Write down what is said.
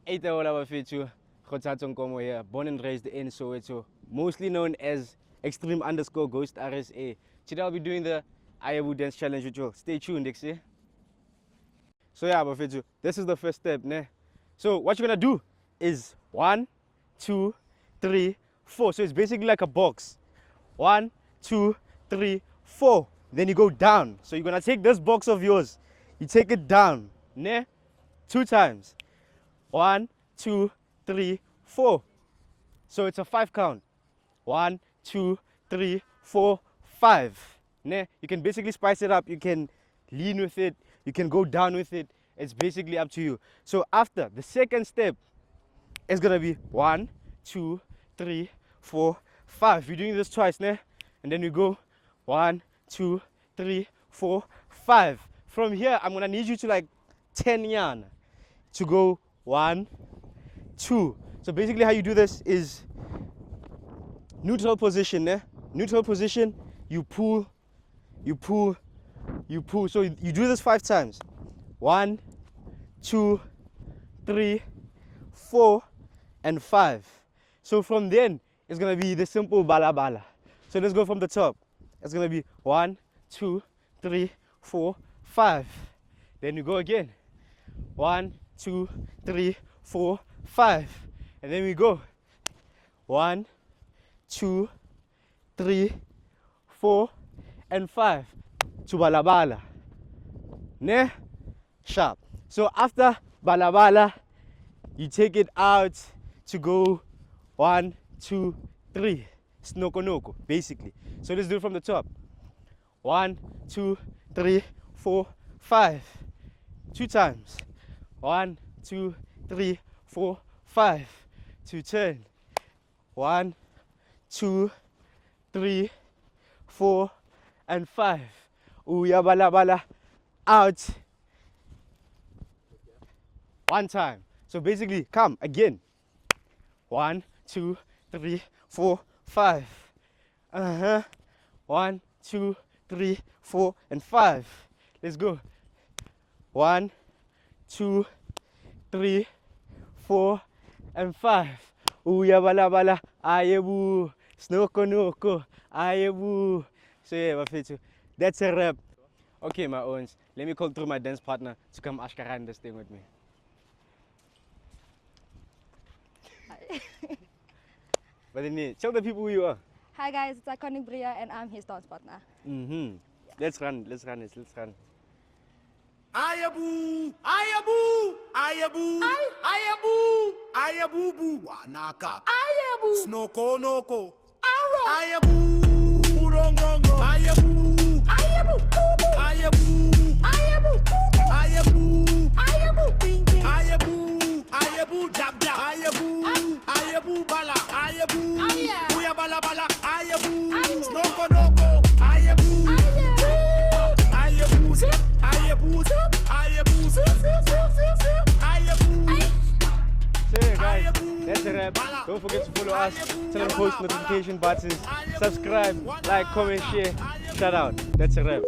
Eitaola Bafethu, Kgothatso Nkomo here, born and raised in Soweto, mostly known as Extreme_Ghost RSA. Today I'll be doing the Ayabu dance challenge with you. Stay tuned, Dixie. So yeah, Bafethu, this is the first step, ne? So what you're gonna do is 1, 2, 3, 4. So it's basically like a box. 1, 2, 3, 4. Then you go down. So you're gonna take this box of yours, you take it down, ne? 2 times. 1, 2, 3, 4. So it's a 5 count. 1, 2, 3, 4, 5. Ne? You can basically spice it up. You can lean with it. You can go down with it. It's basically up to you. So after, the second step is gonna be 1, 2, 3, 4, 5. You're doing this twice, ne? And then you go 1, 2, 3, 4, 5. From here, I'm gonna need you to like 10 yarn to go 1, 2. So basically how you do this is neutral position, ne? Neutral position, you pull, you pull, you pull. So you do this 5 times. 1, 2, 3, 4, and 5. So from then, it's gonna be the simple bala bala. So let's go from the top. It's gonna be 1, 2, 3, 4, 5. Then you go again. 1, 2, 3, 4, 5. And then we go 1, 2, 3, 4, and 5 to balabala. Ne? Sharp. So after balabala, you take it out to go 1, 2, 3. Snoko noko, basically. So let's do it from the top. 1, 2, 3, 4, 5. 2 times. 1, 2, 3, 4, 5. To turn. 1, 2, 3, 4, and 5. Uya bala bala. Out. 1 time. So basically, come again. 1, 2, 3, 4, 5. 1, 2, 3, 4, and 5. Let's go. 1, 2, 3, 4, and 5. Uya bala bala. Ayabu. Snoko noko. Ayabu. So yeah, Bafethu, that's a wrap. Okay, my owns. Let me call through my dance partner to come ashkaran this thing with me. But then, tell the people who you are. Hi guys, it's Iconic Bria and I'm his dance partner. Yeah. Let's run this, let's run. Ayabu, ayabu, ayabu, ayabu, ayabu, boo, wanaka, ayabu, snoko noko, ayabu, urongongo, ayabu, ayabu, ayabu, ayabu, ayabu, ayabu, pinky, ayabu, ayabu, dab dab, ayabu, ayabu, bala, ayabu, uya bala bala, ayabu, snoko noko, ayabu, ayabu, ayabu, ayabu, So yeah, guys, that's a wrap. Don't forget to follow us, turn on post notification buttons, subscribe, like, comment, share. Shout out. That's a wrap.